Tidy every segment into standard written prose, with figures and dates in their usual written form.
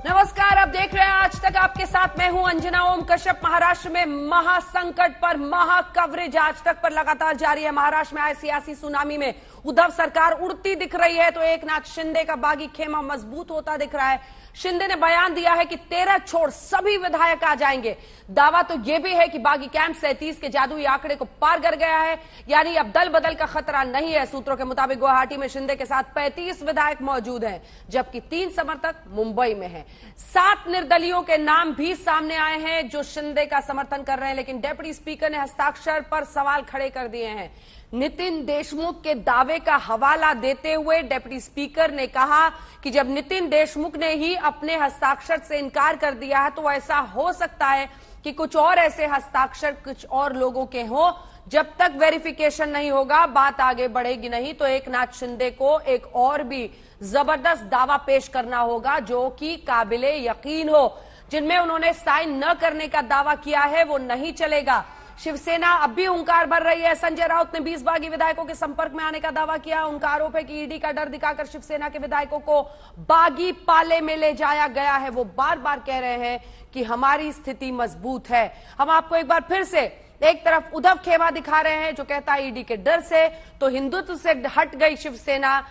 नमस्कार, आप देख रहे हैं आज तक आपके साथ मैं हूं अंजना ओम कश्यप। महाराष्ट्र में महासंकट पर महा कवरेज आज तक पर लगातार जारी है। महाराष्ट्र में आए सियासी सुनामी में उद्धव सरकार उड़ती दिख रही है तो एकनाथ शिंदे का बागी खेमा मजबूत होता दिख रहा है। शिंदे ने बयान दिया है कि 13 छोड़ सभी विधायक आ जाएंगे। दावा तो यह भी है कि बागी कैंप 37 के जादुई आंकड़े को पार कर गया है, यानी अब दल बदल का खतरा नहीं है। सूत्रों के मुताबिक गुवाहाटी में शिंदे के साथ 35 विधायक मौजूद हैं, जबकि 3 समर्थक मुंबई में हैं। 7 निर्दलीयों के नाम भी सामने आए हैं जो शिंदे का समर्थन कर रहे हैं, लेकिन डेप्यूटी स्पीकर ने हस्ताक्षर पर सवाल खड़े कर दिए हैं। नितिन देशमुख के दावे का हवाला देते हुए डेप्यूटी स्पीकर ने कहा कि जब नितिन देशमुख ने ही अपने हस्ताक्षर से इनकार कर दिया है तो ऐसा हो सकता है कि कुछ और ऐसे हस्ताक्षर कुछ और लोगों के हों। जब तक वेरिफिकेशन नहीं होगा बात आगे बढ़ेगी नहीं। तो एकनाथ शिंदे को एक और भी जबरदस्त दावा पेश करना होगा जो कि काबिले यकीन हो। जिनमें उन्होंने साइन न करने का दावा किया है वो नहीं चलेगा। शिवसेना अब भी हुंकार भर रही है। संजय राउत ने 20 बागी विधायकों के संपर्क में आने का दावा किया। उनका आरोप है कि ईडी का डर दिखाकर शिवसेना के विधायकों को बागी पाले में ले जाया गया है। वो बार बार कह रहे हैं कि हमारी स्थिति मजबूत है। हम आपको एक बार फिर से एक तरफ उद्धव खेमा दिखा रहे हैं जो कहता है ईडी के डर से तो हिंदुत्व से हट गई शिवसेना,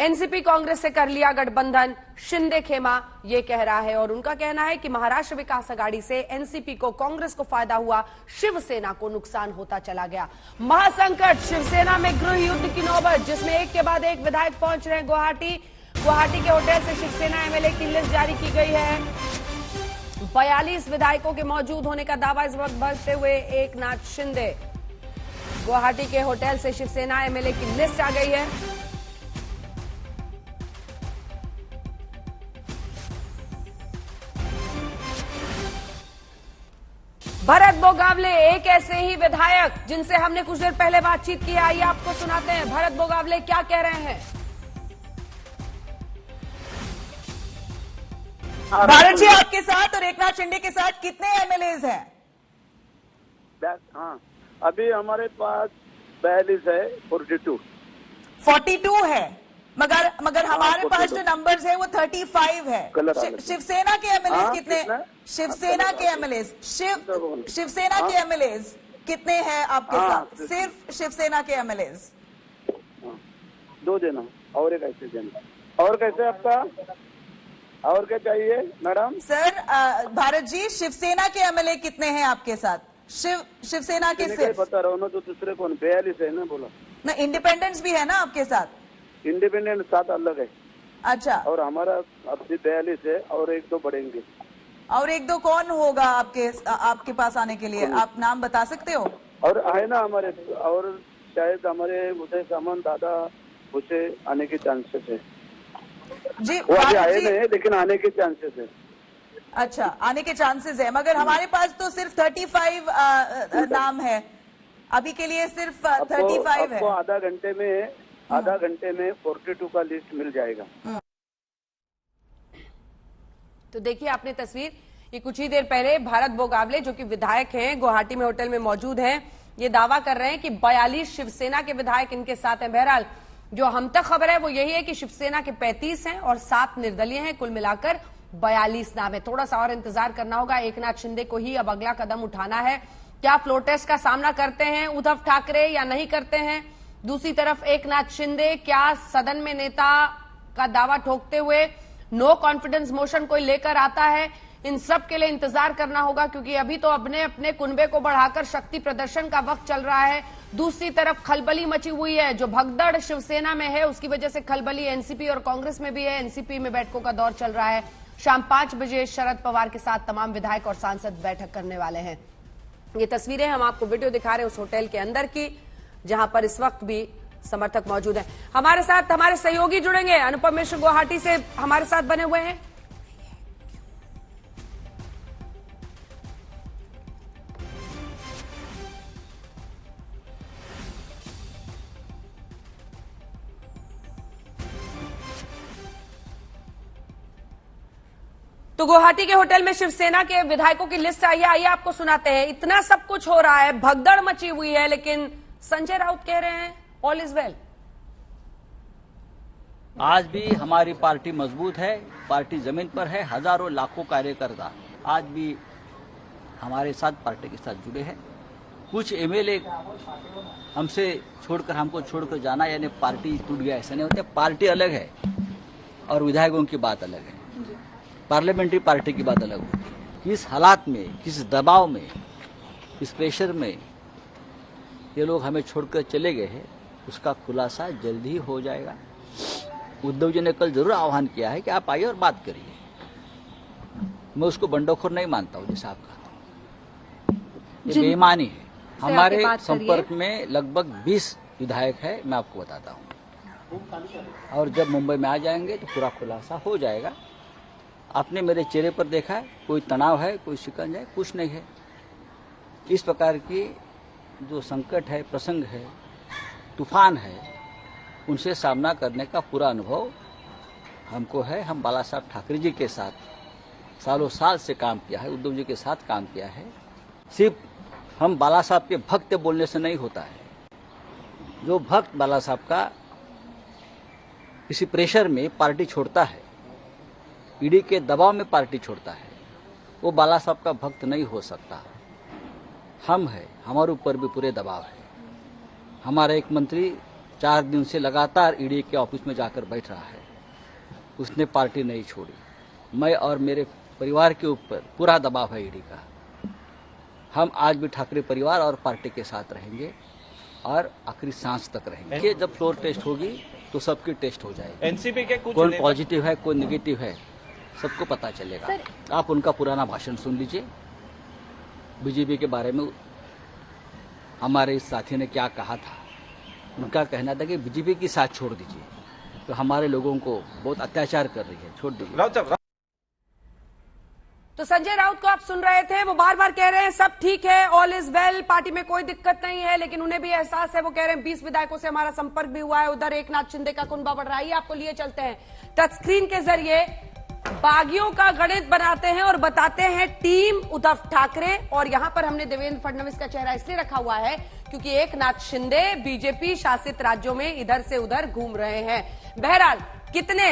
एनसीपी कांग्रेस से कर लिया गठबंधन। शिंदे खेमा ये कह रहा है और उनका कहना है कि महाराष्ट्र विकास आघाड़ी से एनसीपी को कांग्रेस को फायदा हुआ, शिवसेना को नुकसान होता चला गया। महासंकट, शिवसेना में गृह युद्ध की नौबत, जिसमें एक के बाद एक विधायक पहुंच रहे हैं गुवाहाटी के होटल से शिवसेना एमएलए की लिस्ट जारी की गई है। 42 विधायकों के मौजूद होने का दावा इस वक्त बढ़ते हुए एकनाथ शिंदे। गुवाहाटी के होटल से शिवसेना एमएलए की लिस्ट आ गई है। भरत बोगावले एक ऐसे ही विधायक जिनसे हमने कुछ देर पहले बातचीत की। आइए आपको सुनाते हैं भरत बोगावले क्या कह रहे हैं। भारत जी आपके साथ और एकनाथ शिंदे के साथ कितने एमएलएज हैं? हाँ, अभी हमारे पास 42 है, 42 है, मगर हमारे पास जो नंबर्स है वो 35 है। शिवसेना के एमएलएज कितने? शिवसेना के एमएलएज शिवसेना के एमएलएज कितने हैं आपके साथ? सिर्फ शिवसेना के एमएलएज 2 देना और एक ऐसे देना। और कैसे आपका और क्या चाहिए मैडम? सर भारत जी, शिवसेना के एमएलए कितने हैं आपके साथ? शिवसेना के सिर्फ बता रहा हूँ ना, तो दूसरे कौन 42 है ना, बोला ना। इंडिपेंडेंस भी है ना आपके साथ? इंडिपेंडेंट 7 अलग है। अच्छा, और हमारा अभी 42 है और 1-2 बढ़ेंगे। और 1-2 कौन होगा आपके पास आने के लिए? आप नाम बता सकते हो? और है ना हमारे, और शायद हमारे उदय सामंत दादा उसे आने के चांसेस है जी। वो अभी आए नहीं है लेकिन आने के चांसेस है। अच्छा, आने के चांसेस है, मगर हमारे पास तो सिर्फ 35 नाम है अभी के लिए, सिर्फ 35 है। आधा घंटे में 42 का लिस्ट मिल जाएगा। तो देखिए आपने तस्वीर, ये कुछ ही देर पहले भारत बोगावले जो कि विधायक हैं, गुवाहाटी में होटल में मौजूद हैं, ये दावा कर रहे हैं कि 42 शिवसेना के विधायक इनके साथ हैं। बहरहाल जो हम तक खबर है वो यही है कि शिवसेना के 35 हैं और 7 निर्दलीय हैं, कुल मिलाकर 42 नाम है। थोड़ा सा और इंतजार करना होगा। एकनाथ शिंदे को ही अब अगला कदम उठाना है। क्या फ्लोर टेस्ट का सामना करते हैं उद्धव ठाकरे या नहीं करते हैं? दूसरी तरफ एकनाथ शिंदे क्या सदन में नेता का दावा ठोकते हुए नो कॉन्फिडेंस मोशन कोई लेकर आता है? इन सब के लिए इंतजार करना होगा, क्योंकि अभी तो अपने अपने कुनबे को बढ़ाकर शक्ति प्रदर्शन का वक्त चल रहा है। दूसरी तरफ खलबली मची हुई है, जो भगदड़ शिवसेना में है उसकी वजह से खलबली एनसीपी और कांग्रेस में भी है। एनसीपी में बैठकों का दौर चल रहा है। शाम 5 बजे शरद पवार के साथ तमाम विधायक और सांसद बैठक करने वाले हैं। ये तस्वीरें हम आपको वीडियो दिखा रहे हैं उस होटल के अंदर की, जहां पर इस वक्त भी समर्थक मौजूद हैं। हमारे साथ हमारे सहयोगी जुड़ेंगे, अनुपम मिश्र गुवाहाटी से हमारे साथ बने हुए हैं। तो गुवाहाटी के होटल में शिवसेना के विधायकों की लिस्ट आई है, आइए आपको सुनाते हैं। इतना सब कुछ हो रहा है, भगदड़ मची हुई है, लेकिन संजय राउत कह रहे हैं ऑल इज वेल। आज भी हमारी पार्टी मजबूत है, पार्टी जमीन पर है, हजारों लाखों कार्यकर्ता आज भी हमारे साथ पार्टी के साथ जुड़े हैं। कुछ एमएलए हमसे छोड़कर हमको छोड़कर जाना यानी पार्टी टूट गया ऐसा नहीं होता। पार्टी अलग है और विधायकों की बात अलग है, पार्लियामेंट्री पार्टी की बात अलग होती है। किस हालात में, किस दबाव में, किस प्रेशर में ये लोग हमें छोड़कर चले गए हैं उसका खुलासा जल्दी ही हो जाएगा। उद्धव जी ने कल जरूर आह्वान किया है कि आप आइए और बात करिए। मैं उसको बंडखोर नहीं मानता हूँ जैसा आप कहते हैं, ये बेईमानी है। हमारे संपर्क में लगभग 20 विधायक है, मैं आपको बताता हूँ, और जब मुंबई में आ जाएंगे तो पूरा खुलासा हो जाएगा। आपने मेरे चेहरे पर देखा है, कोई तनाव है, कोई शिकंजा है, कुछ नहीं है। इस प्रकार की जो संकट है, प्रसंग है, तूफान है, उनसे सामना करने का पूरा अनुभव हमको है। हम बाला साहब ठाकरे जी के साथ सालों साल से काम किया है, उद्धव जी के साथ काम किया है। सिर्फ हम बाला साहब के भक्त बोलने से नहीं होता है। जो भक्त बाला साहब का किसी प्रेशर में पार्टी छोड़ता है, ईडी के दबाव में पार्टी छोड़ता है, वो बाला साहब का भक्त नहीं हो सकता। हम है, हमारे ऊपर भी पूरे दबाव है। हमारा एक मंत्री 4 दिन से लगातार ईडी के ऑफिस में जाकर बैठ रहा है, उसने पार्टी नहीं छोड़ी। मैं और मेरे परिवार के ऊपर पूरा दबाव है ईडी का। हम आज भी ठाकरे परिवार और पार्टी के साथ रहेंगे और आखिरी सांस तक रहेंगे। जब फ्लोर टेस्ट होगी तो सबकी टेस्ट हो जाएगी। एनसीपी के कुछ कौन पॉजिटिव है, कौन नेगेटिव है, सबको पता चलेगा। आप उनका पुराना भाषण सुन लीजिए, बीजेपी के बारे में हमारे इस साथी ने क्या कहा था। उनका कहना था कि बीजेपी की साथ छोड़ दीजिए, तो हमारे लोगों को बहुत अत्याचार कर रही है, छोड़ दीजिए। तो संजय राउत को आप सुन रहे थे, वो बार बार कह रहे हैं सब ठीक है, ऑल इज वेल, पार्टी में कोई दिक्कत नहीं है, लेकिन उन्हें भी एहसास है। वो कह रहे हैं 20 विधायकों से हमारा संपर्क भी हुआ है, उधर एकनाथ शिंदे का कुनबा बढ़ रहा है। आपको लिए चलते हैं टच स्क्रीन के जरिए, बागियों का गणित बनाते हैं और बताते हैं टीम उद्धव ठाकरे। और यहां पर हमने देवेंद्र फडणवीस का चेहरा इसलिए रखा हुआ है क्योंकि एकनाथ शिंदे बीजेपी शासित राज्यों में इधर से उधर घूम रहे हैं। बहरहाल कितने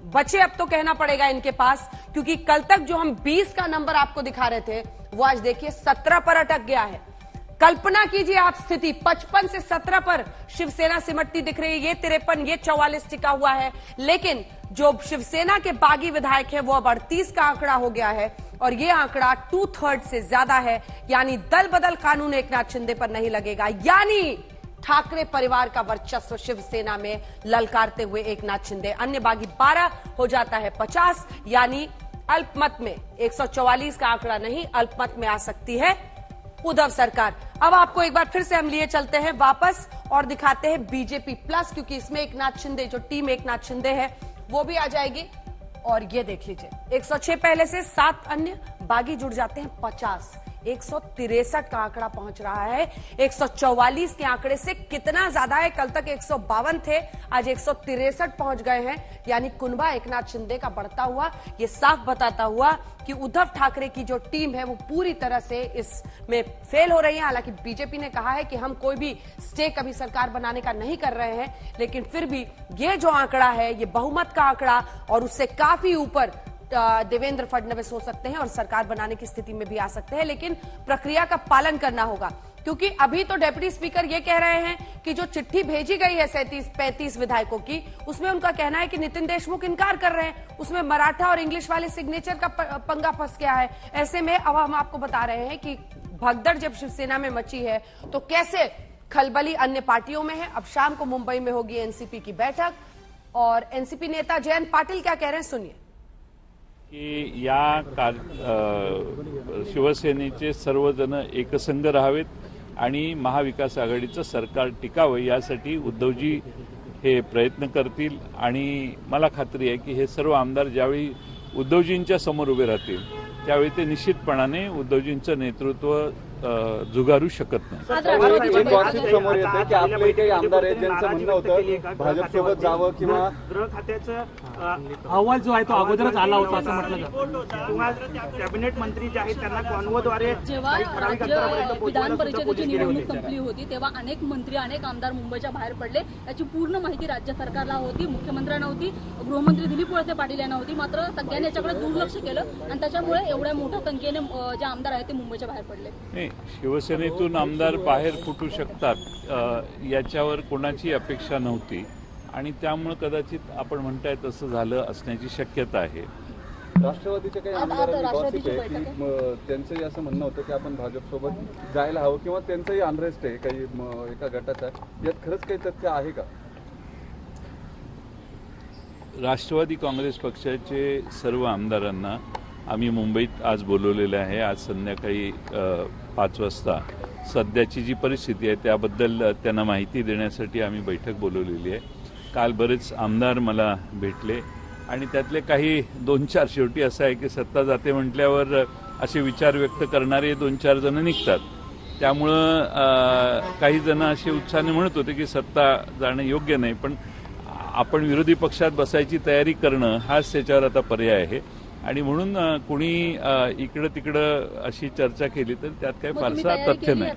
बचे अब तो कहना पड़ेगा इनके पास, क्योंकि कल तक जो हम 20 का नंबर आपको दिखा रहे थे वो आज देखिए 17 पर अटक गया है। कल्पना कीजिए आप स्थिति, 55 से 17 पर शिवसेना सिमटती दिख रही है। ये 53, ये 44 टिका हुआ है, लेकिन जो शिवसेना के बागी विधायक है वो अब 38 का आंकड़ा हो गया है और ये आंकड़ा 2/3 से ज्यादा है। यानी दल बदल कानून एकनाथ शिंदे पर नहीं लगेगा, यानी ठाकरे परिवार का वर्चस्व शिवसेना में ललकारते हुए एकनाथ शिंदे। अन्य बागी 12 हो जाता है 50, यानी अल्पमत में 144 का आंकड़ा नहीं, अल्पमत में आ सकती है उद्धव सरकार। अब आपको एक बार फिर से हम लिए चलते हैं वापस और दिखाते हैं बीजेपी प्लस, क्योंककि इसमें एकनाथ शिंदे, जो टीम एकनाथ शिंदे है वो भी आ जाएगी। और ये देख लीजिए 106 पहले से 7 अन्य बागी जुड़ जाते हैं 50, 163 का आंकड़ा पहुंच रहा है। 144 के आंकड़े से कितना ज्यादा है, कल तक 152 थे, आज 163 पहुंच गए हैं। यानी कुनबा एकनाथ शिंदे का बढ़ता हुआ, ये साफ बताता हुआ कि उद्धव ठाकरे की जो टीम है वो पूरी तरह से इसमें फेल हो रही है। हालांकि बीजेपी ने कहा है कि हम कोई भी स्टेक अभी सरकार बनाने का नहीं कर रहे हैं, लेकिन फिर भी ये जो आंकड़ा है ये बहुमत का आंकड़ा और उससे काफी ऊपर देवेंद्र फडणवीस हो सकते हैं और सरकार बनाने की स्थिति में भी आ सकते हैं। लेकिन प्रक्रिया का पालन करना होगा, क्योंकि अभी तो डेप्यूटी स्पीकर ये कह रहे हैं कि जो चिट्ठी भेजी गई है 37-35 विधायकों की, उसमें उनका कहना है कि नितिन देशमुख इनकार कर रहे हैं, उसमें मराठा और इंग्लिश वाले सिग्नेचर का पंगा फंस गया है। ऐसे में अब हम आपको बता रहे हैं कि भगदड़ जब शिवसेना में मची है तो कैसे खलबली अन्य पार्टियों में है। अब शाम को मुंबई में होगी एनसीपी की बैठक और एनसीपी नेता जयंत पाटिल क्या कह रहे हैं, सुनिए। की या शिवसेनेचे सर्वजण एकसंघ राहावेत आणि महाविकास आघाडीचं सरकार टिकावं यासाठी उद्धवजी हे प्रयत्न करतील आणि मला खात्री आहे की हे सर्व आमदार ज्यावेळी उद्धवजींच्या समोर उभे राहतील त्यावेळी ते निश्चितपणाने उद्धवजींचं नेतृत्व झुगारू शकत नाही। एक गॉसिप समोर येते की आपले काही आमदार आहेत ज्यांचं म्हणणं होतं भाजपसोबत जावं किंवा गृह खात्याचं अहवाल जो आहे तो अगोदरच आला होता असं म्हटलं जातं. किंवा कॅबिनेट मंत्री जे आहेत त्यांना कॉन्वोद्वारे जेव्हा विधान परिषदेची निवडणूक संपली होती तेव्हा अनेक मंत्री अनेक आमदार मुंबईच्या बाहेर पडले. याची पूर्ण माहिती राज्य सरकारला होती, मुख्यमंत्र्यांना होती, गृहमंत्री दिलीप वळसे पाटील यांना होती. मात्र सगळ्यांनी याच्याकडे दुर्लक्ष केलं आणि त्याच्यामुळे एवढ्या मोठ्या संख्येने जे आमदार आहेत ते मुंबईच्या बाहेर पडले. नाही, शिवसेनेतून आमदार बाहेर फुटू शकतात याच्यावर कोणाची अपेक्षा नव्हती आणि त्यामुळे कदाचित आपण म्हणताय तसं झालं असण्याची शक्यता आहे. राष्ट्रवादीचे काही आमदारांनी गॉसिप आहे की त्यांचंही असं म्हणणं होतं की आपण भाजपसोबत जायला हवं किंवा त्यांचंही अनरेस्ट आहे काही एका गटाचा. यात खरंच काही तथ्य आहे का? राष्ट्रवादी काँग्रेस पक्षाचे सर्व आमदारांना आम्ही मुंबईत आज बोलवलेलं आहे. आज संध्याकाळी 5 वाजता सध्याची जी परिस्थिती आहे त्याबद्दल त्यांना माहिती देण्यासाठी आम्ही बैठक बोलवलेली आहे. काल बरेच आमदार मला भेटले आणि त्यातले काही 2-4 शेवटी असं आहे की सत्ता जाते म्हटल्यावर असे विचार व्यक्त करणारे 2-4 जण निघतात. त्यामुळं काही जण असे उत्साहाने म्हणत होते की सत्ता जाणं योग्य नाही, पण आपण विरोधी पक्षात बसायची तयारी करणं हाच त्याच्यावर आता पर्याय आहे. आणि म्हणून कुणी इकडं तिकडं अशी चर्चा केली तर त्यात काही फारसा तथ्य नाही.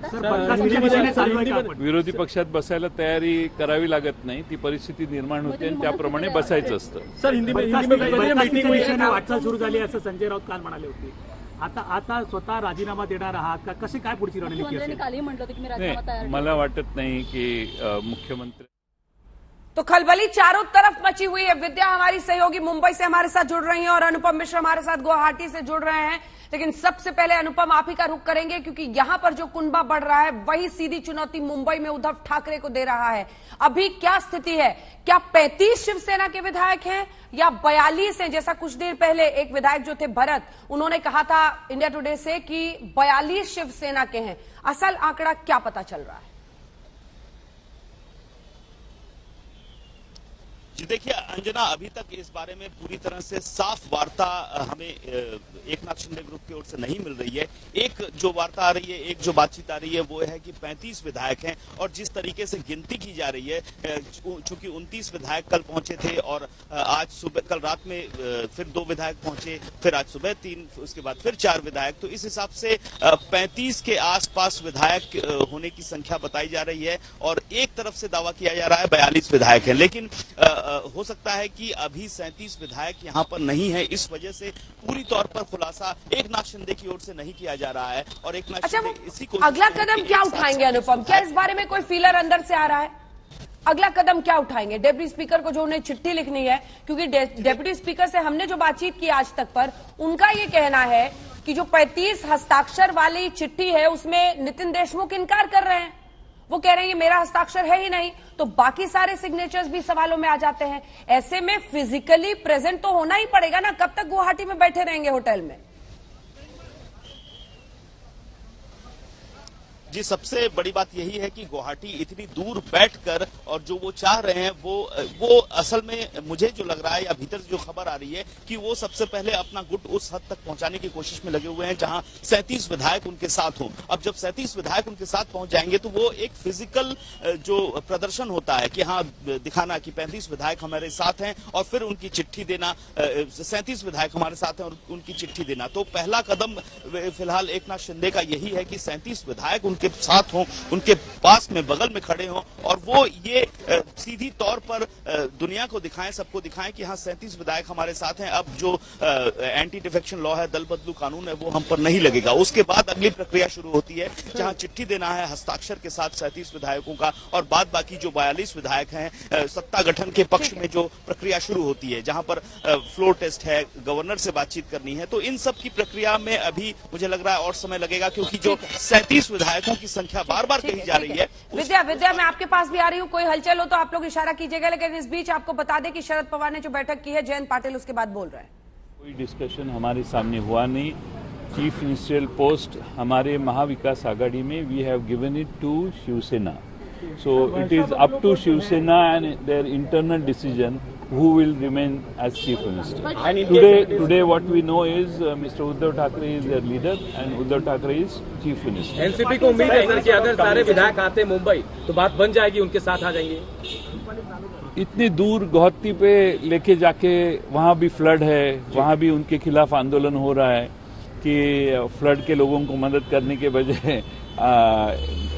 विरोधी पक्षात बसायला तयारी करावी लागत नाही, ती परिस्थिती निर्माण होते आणि त्याप्रमाणे बसायचं असतं. सर, हिंदी वाटचाल सुरू झाली असं संजय राऊत काल म्हणाले होते. आता स्वतः राजीनामा देणार आहात का? कशी काय पुढची रणनीती असेल? मला वाटत नाही की मुख्यमंत्री. तो खलबली चारों तरफ मची हुई है। विद्या हमारी सहयोगी मुंबई से हमारे साथ जुड़ रही हैं और अनुपम मिश्र हमारे साथ गुवाहाटी से जुड़ रहे हैं। लेकिन सबसे पहले अनुपम आप ही का रुख करेंगे क्योंकि यहां पर जो कुनबा बढ़ रहा है वही सीधी चुनौती मुंबई में उद्धव ठाकरे को दे रहा है। अभी क्या स्थिति है? क्या 35 शिवसेना के विधायक हैं या 42 हैं? जैसा कुछ देर पहले एक विधायक जो थे भरत, उन्होंने कहा था इंडिया टुडे से कि 42 शिवसेना के हैं। असल आंकड़ा क्या पता चल रहा है? जी देखिए अंजना, अभी तक इस बारे में पूरी तरह से साफ वार्ता हमें एकनाथ शिंदे ग्रुप की ओर से नहीं मिल रही है। एक जो वार्ता आ रही है, एक जो बातचीत आ रही है वो है कि 35 विधायक हैं और जिस तरीके से गिनती की जा रही है, चूंकि 29 विधायक कल पहुंचे थे और आज सुबह, कल रात में फिर 2 विधायक पहुंचे, फिर आज सुबह 3, उसके बाद फिर 4 विधायक, तो इस हिसाब से 35 के आसपास विधायक होने की संख्या बताई जा रही है और एक तरफ से दावा किया जा रहा है 42 विधायक है। लेकिन हो सकता है कि अभी 37 विधायक यहां पर नहीं है, इस वजह से पूरी तौर पर खुलासा एकनाथ शिंदे की ओर से नहीं किया जा रहा है। और एकनाथ शिंदे इसी को अगला कदम क्या उठाएंगे अनुपम? क्या इस बारे में कोई फीलर अंदर से आ रहा है? अगला कदम क्या उठाएंगे? डेप्यूटी स्पीकर को जो उन्हें चिट्ठी लिखनी है, क्योंकि डेप्यूटी स्पीकर से हमने जो बातचीत की आज तक पर, उनका ये कहना है कि जो 35 हस्ताक्षर वाली चिट्ठी है उसमें नितिन देशमुख इनकार कर रहे हैं। वो कह रहे हैं कि मेरा हस्ताक्षर है ही नहीं, तो बाकी सारे सिग्नेचर्स भी सवालों में आ जाते हैं। ऐसे में फिजिकली प्रेजेंट तो होना ही पड़ेगा ना। कब तक गुवाहाटी में बैठे रहेंगे होटल में? जी सबसे बड़ी बात यही है कि गुवाहाटी इतनी दूर बैठकर और जो वो चाह रहे हैं वो असल में मुझे जो लग रहा है या भीतर जो खबर आ रही है कि वो सबसे पहले अपना गुट उस हद तक पहुंचाने की कोशिश में लगे हुए हैं जहां 37 विधायक उनके साथ हों। अब जब 37 विधायक उनके साथ पहुंच जाएंगे तो वो एक फिजिकल जो प्रदर्शन होता है कि हाँ दिखाना कि 35 विधायक हमारे साथ हैं और फिर उनकी चिट्ठी देना, 37 विधायक हमारे साथ हैं और उनकी चिट्ठी देना। तो पहला कदम फिलहाल एकनाथ शिंदे का यही है कि 37 विधायक के साथ हों, उनके पास में बगल में खड़े हों और वो ये सीधी तौर पर दुनिया को दिखाएं, सबको दिखाएं कि हाँ 37 विधायक हमारे साथ हैं। अब जो एंटी डिफेक्शन लॉ है, दल बदलू कानून है, वो हम पर नहीं लगेगा। उसके बाद अगली प्रक्रिया शुरू होती है जहां चिट्ठी देना है हस्ताक्षर के साथ 37 विधायकों का और बाद बाकी जो 42 विधायक हैं सत्ता गठन के पक्ष में जो प्रक्रिया शुरू होती है जहां पर फ्लोर टेस्ट है, गवर्नर से बातचीत करनी है। तो इन सब की प्रक्रिया में अभी मुझे लग रहा है और समय लगेगा क्योंकि जो 37 विधायकों की संख्या बार-बार कही जा रही है। विद्या मैं आपके पास भी आ रही हूँ, कोई हलचल हो तो आप लोग इशारा कीजिएगा। लेकिन इस बीच आपको बता दें कि शरद पवार ने जो बैठक की है, जयंत पाटिल उसके बाद बोल रहे हैं। कोई डिस्कशन हमारे सामने हुआ नहीं। चीफ मिनिस्ट्रियल पोस्ट हमारे महाविकास आघाड़ी में we have given it to Shiv Sena, so it is up to Shiv Sena and their internal decision who will remain as chief minister. Today what we know is Mr. Uddhav Thackeray is their leader and Uddhav Thackeray is chief minister. NCP को उम्मीद है sir कि अगर सारे विधायक आते मुंबई तो बात बन जाएगी, उनके साथ आ जाएंगे। इतनी दूर गुवाहाटी पे लेके जाके वहाँ भी फ्लड है, वहाँ भी उनके खिलाफ आंदोलन हो रहा है कि फ्लड के लोगों को मदद करने के बजाय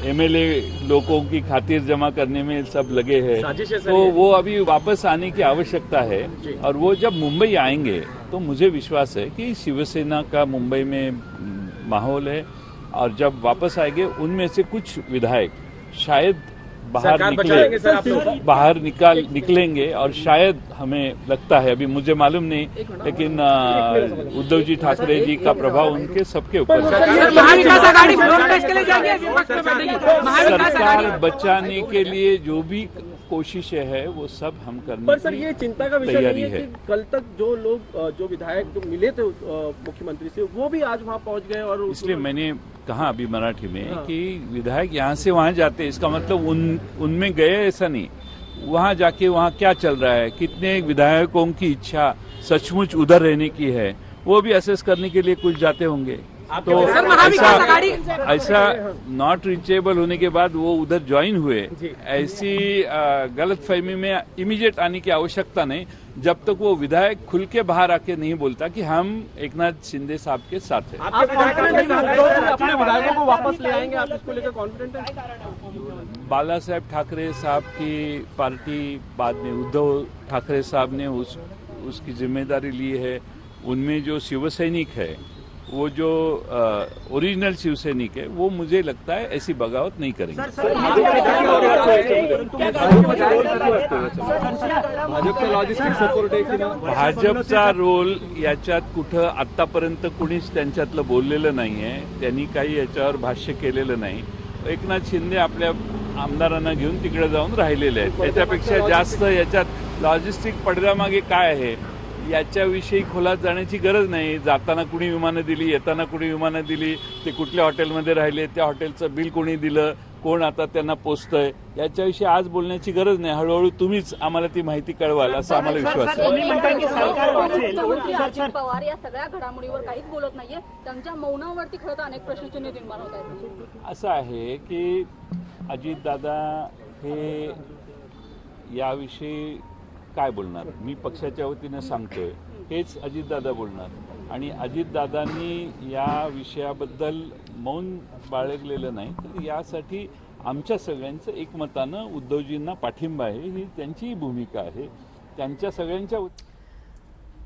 एमएलए लोगों की खातिर जमा करने में सब लगे हैं। तो वो अभी वापस आने की आवश्यकता है और वो जब मुंबई आएंगे तो मुझे विश्वास है कि शिवसेना का मुंबई में माहौल है और जब वापस आएंगे उनमें से कुछ विधायक शायद बाहर निकलेंगे और शायद हमें लगता है, अभी मुझे मालूम नहीं, लेकिन उद्धव जी ठाकरे जी का प्रभाव उनके सबके ऊपर सरकार बचाने के लिए जो भी कोशिशें है वो सब हम करने पर सर ये चिंता का विषय नहीं है कि कल तक जो लोग जो विधायक जो मिले थे मुख्यमंत्री से वो भी आज वहां पहुंच गए और इसलिए मैंने कहा अभी मराठी में कि विधायक यहाँ से वहाँ जाते, इसका मतलब उनमें गए ऐसा नहीं, वहाँ जाके वहाँ क्या चल रहा है, कितने विधायकों की इच्छा सचमुच उधर रहने की है, वो भी असेस करने के लिए कुछ जाते होंगे। तो ऐसा नॉट रीचेबल होने के बाद वो उधर ज्वाइन हुए, ऐसी गलतफहमी में इमीडिएट आने की आवश्यकता नहीं, जब तक वो विधायक खुल के बाहर आके नहीं बोलता कि हम एकनाथ शिंदे साहब के साथ हैं। अपने विधायकों को वापस ले आएंगे, आप इसको लेकर कॉन्फिडेंट हैं? बाला साहेब ठाकरे साहब की पार्टी बाद में उद्धव ठाकरे साहब ने उसकी जिम्मेदारी ली है। उनमें जो शिवसैनिक है, वो जो ओरिजिनल शिवसैनिक है, वो मुझे लगता है ऐसी बगावत नहीं करेंगे। भाजपचा रोल याच्यात कुठं आतापर्यंत कुणीच त्यांच्यातलं बोललेलं नाहीये, त्यांनी काही याच्यावर भाष्य केलेलं नाही। एकनाथ शिंदे आपल्या आमदारांना घेऊन तिकडे जाऊन राहिलेले आहेत, त्याच्यापेक्षा जास्त याच्यात लॉजिस्टिक पडद्यामागे काय आहे याच्याविषयी खोलात जाण्याची गरज नाही। जाताना कुणी विमानं दिली, येताना कुणी विमानं दिली, ते कुठल्या हॉटेलमध्ये राहिले, त्या हॉटेलचं बिल कोणी दिलं, कोण आता त्यांना पोचतंय, याच्याविषयी आज बोलण्याची गरज नाही। हळूहळू तुम्हीच आम्हाला ती माहिती कळवाल असा आम्हाला विश्वास आहे। पवार या सगळ्या घडामोडीवर काहीच बोलत नाहीये, त्यांच्या मौनावरती खरं तर अनेक प्रश्नचिन्ह निर्माण होत आहेत। असं आहे की अजितदादा हे याविषयी काय बोलणार, मी पक्षाच्या वतीने सांगतोय, हेच अजितदादा बोलणार आणि अजितदादांनी या विषयाबद्दल मौन बाळगलेलं नाही, तर यासाठी आमच्या सगळ्यांचं एकमतानं उद्धवजींना पाठिंबा आहे, ही त्यांची भूमिका आहे। त्यांच्या सगळ्यांच्या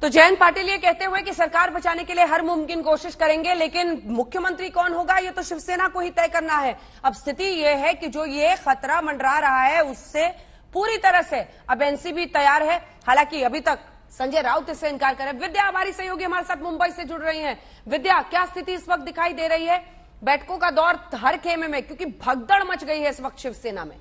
तो जयंत पाटिल ये कहते हुए कि सरकार बचाने के लिए हर मुमकिन कोशिश करेंगे, लेकिन मुख्यमंत्री कौन होगा ये तो शिवसेना को ही तय करना है। अब स्थिति ये है कि जो ये खतरा मंडरा रहा है उससे पूरी तरह से अब एनसीबी तैयार है। हालांकि अभी तक संजय राउत इससे इनकार करे। विद्या हमारी सहयोगी हमारे साथ मुंबई से जुड़ रही हैं। विद्या, क्या स्थिति इस वक्त दिखाई दे रही है बैठकों का दौर हर खेमे में, क्योंकि भगदड़ मच गई है इस वक्त शिवसेना में?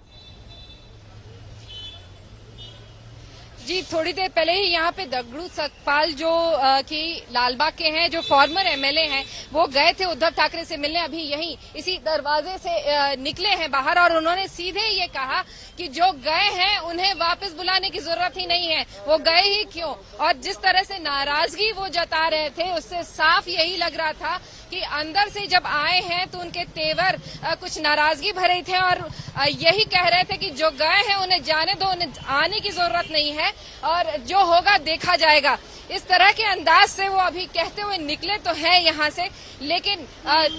जी, थोड़ी देर पहले ही यहाँ पे दगड़ू सतपाल जो कि लालबाग के हैं, जो फॉर्मर एमएलए हैं, वो गए थे उद्धव ठाकरे से मिलने। अभी यहीं इसी दरवाजे से निकले हैं बाहर और उन्होंने सीधे ये कहा कि जो गए हैं उन्हें वापस बुलाने की जरूरत ही नहीं है, वो गए ही क्यों। और जिस तरह से नाराजगी वो जता रहे थे उससे साफ यही लग रहा था कि अंदर से जब आए हैं तो उनके तेवर कुछ नाराजगी भरे थे और यही कह रहे थे कि जो गए हैं उन्हें जाने दो, उन्हें आने की जरूरत नहीं है और जो होगा देखा जाएगा। इस तरह के अंदाज से वो अभी कहते हुए निकले तो हैं यहाँ से, लेकिन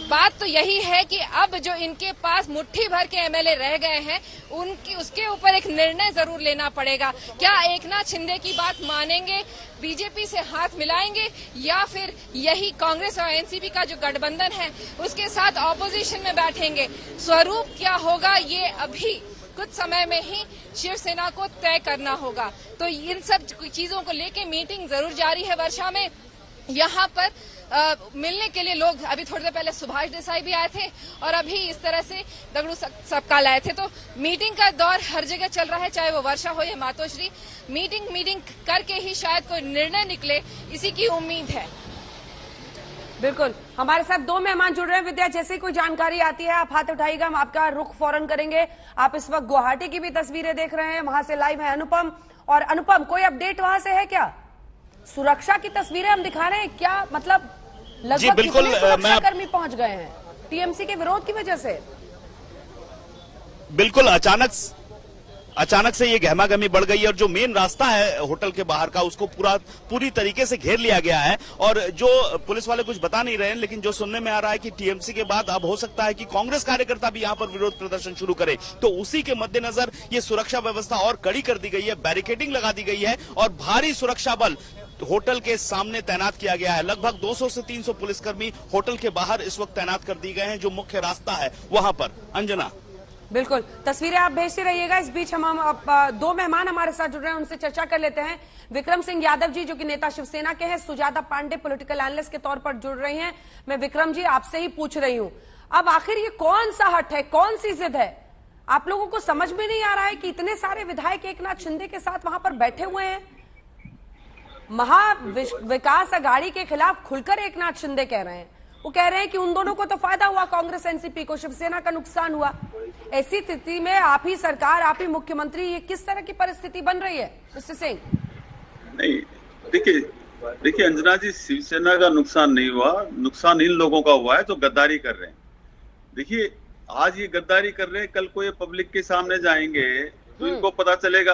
बात तो यही है कि अब जो इनके पास मुट्ठी भर के एमएलए रह गए हैं उसके ऊपर एक निर्णय जरूर लेना पड़ेगा। क्या एकनाथ शिंदे की बात मानेंगे, बीजेपी से हाथ मिलाएंगे, या फिर यही कांग्रेस और एनसीपी का जो गठबंधन है उसके साथ ऑपोजिशन में बैठेंगे। स्वरूप क्या होगा ये अभी कुछ समय में ही शिवसेना को तय करना होगा। तो इन सब चीजों को लेके मीटिंग जरूर जारी है वर्षा में। यहाँ पर मिलने के लिए लोग अभी थोड़ी देर पहले सुभाष देसाई भी आए थे और अभी इस तरह से दगड़ू सतपाल आए थे। तो मीटिंग का दौर हर जगह चल रहा है, चाहे वो वर्षा हो या मातोश्री। मीटिंग करके ही शायद कोई निर्णय निकले, इसी की उम्मीद है। बिल्कुल, हमारे साथ दो मेहमान जुड़ रहे हैं। विद्या, जैसे ही कोई जानकारी आती है आप हाथ उठाइएगा, हम आपका रुख फौरन करेंगे। आप इस वक्त गुवाहाटी की भी तस्वीरें देख रहे हैं, वहां से लाइव है अनुपम। और अनुपम, कोई अपडेट वहां से है क्या? सुरक्षा की तस्वीरें हम दिखा रहे हैं, क्या मतलब लगभग कितने सुरक्षाकर्मी पहुंच गए हैं टीएमसी के विरोध की वजह से? बिल्कुल, अचानक से ये गहमागहमी बढ़ गई और जो मेन रास्ता है होटल के बाहर का उसको पूरी तरीके से घेर लिया गया है। और जो पुलिस वाले कुछ बता नहीं रहे हैं, लेकिन जो सुनने में आ रहा है कि टीएमसी के बाद अब हो सकता है कि कांग्रेस कार्यकर्ता भी यहाँ पर विरोध प्रदर्शन शुरू करे। तो उसी के मद्देनजर ये सुरक्षा व्यवस्था और कड़ी कर दी गई है, बैरिकेडिंग लगा दी गई है और भारी सुरक्षा बल होटल के सामने तैनात किया गया है। लगभग 200 से 300 पुलिसकर्मी होटल के बाहर इस वक्त तैनात कर दिए गए हैं, जो मुख्य रास्ता है वहां पर। अंजना, बिल्कुल, तस्वीरें आप भेजते रहिएगा। इस बीच हम दो मेहमान हमारे साथ जुड़ रहे हैं, उनसे चर्चा कर लेते हैं। विक्रम सिंह यादव जी, जो कि नेता शिवसेना के हैं, सुजाता पांडे पॉलिटिकल एनालिस्ट के तौर पर जुड़ रही हैं। मैं विक्रम जी आपसे ही पूछ रही हूं, अब आखिर ये कौन सा हट है, कौन सी जिद है? आप लोगों को समझ में नहीं आ रहा है कि इतने सारे विधायक एकनाथ शिंदे के साथ वहां पर बैठे हुए हैं। महाविकास अघाड़ी के खिलाफ खुलकर एकनाथ शिंदे कह रहे हैं, वो कह रहे हैं कि उन दोनों को तो फायदा हुआ, कांग्रेस एनसीपी को, शिवसेना का नुकसान हुआ। ऐसी स्थिति में आप ही सरकार, आप ही मुख्यमंत्री, ये किस तरह की परिस्थिति बन रही है मिस्टर सिंह? नहीं, देखिए अंजना जी, शिवसेना का नुकसान नहीं हुआ, नुकसान इन लोगों का हुआ है जो गद्दारी कर रहे हैं। देखिए आज ये गद्दारी कर रहे हैं, कल को ये पब्लिक के सामने जाएंगे तो इनको पता चलेगा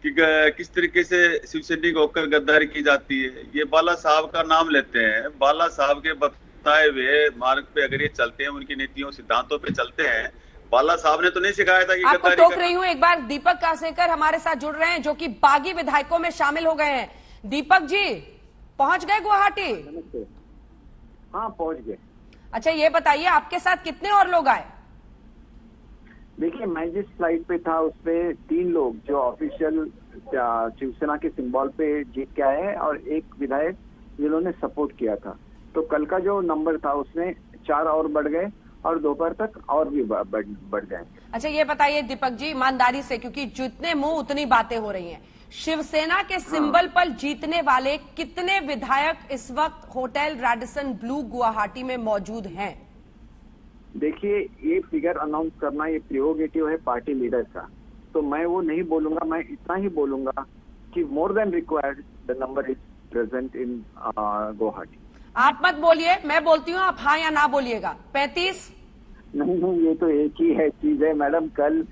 कि किस तरीके से शिवसैनिक होकर गद्दारी की जाती है। ये बाला साहब का नाम लेते हैं, बाला साहब के बताए हुए मार्ग पे अगर ये चलते हैं, उनकी नीतियों सिद्धांतों पे चलते हैं, बाला साहब ने तो नहीं सिखाया था कि आपको टोक रही हूँ। एक बार दीपक कासेकर हमारे साथ जुड़ रहे हैं, जो कि बागी विधायकों में शामिल हो गए हैं। दीपक जी, पहुंच गए गुवाहाटी? हाँ, पहुंच गए। अच्छा, ये बताइए आपके साथ कितने और लोग आए? देखिए, मैं जिस फ्लाइट पे था उसपे 3 लोग जो ऑफिशियल शिवसेना के सिंबल पे जीत के आए हैं और एक विधायक जिन्होंने सपोर्ट किया था। तो कल का जो नंबर था उसमें 4 और बढ़ गए और दोपहर तक और भी बढ़ जाएंगे। अच्छा, ये बताइए दीपक जी ईमानदारी से, क्योंकि जितने मुंह उतनी बातें हो रही हैं, शिवसेना के सिंबल पर जीतने वाले कितने विधायक इस वक्त होटल रैडिसन ब्लू गुवाहाटी में मौजूद हैं? देखिए, ये फिगर अनाउंस करना ये प्रियोगेटिव है पार्टी लीडर का, तो मैं वो नहीं बोलूंगा। मैं इतना ही बोलूंगा कि more than required the number is present in Guwahati. आप मत बोलिए, मैं बोलती हूँ, आप हाँ या ना बोलिएगा। 35? नहीं, ये तो एक ही है चीज है मैडम। कल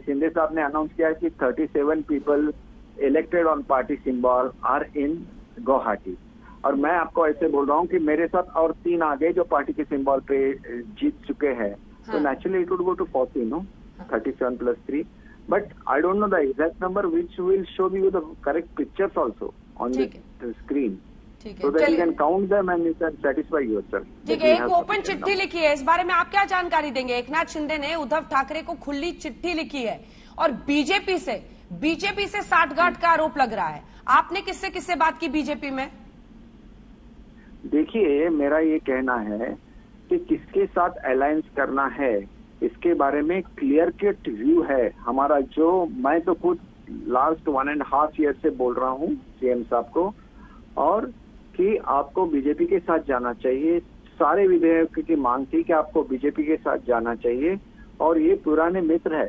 शिंदे साहब ने अनाउंस किया कि 37 people elected on party symbol are in Guwahati, और मैं आपको ऐसे बोल रहा हूँ कि मेरे साथ और 3 आ गए जो पार्टी के सिंबल पे जीत चुके हैं। तो naturally it would go to 40, no, 37 plus 3, but I don't know the exact number which will show you the correct pictures also on the screen, so that you can count them and you can satisfy yourself. ठीक है, एक open चिट्ठी लिखी है, इस बारे में आप क्या जानकारी देंगे? एकनाथ शिंदे ने उद्धव ठाकरे को खुली चिट्ठी लिखी है और बीजेपी से साठगांठ का आरोप लग रहा है। आपने किससे किससे बात की बीजेपी में? देखिए, मेरा ये कहना है कि किसके साथ अलायंस करना है इसके बारे में क्लियर कट व्यू है हमारा। जो मैं तो खुद लास्ट 1.5 ईयर से बोल रहा हूँ सीएम साहब को, और कि आपको बीजेपी के साथ जाना चाहिए। सारे विधायकों की मांग थी कि आपको बीजेपी के साथ जाना चाहिए, और ये पुराने मित्र है,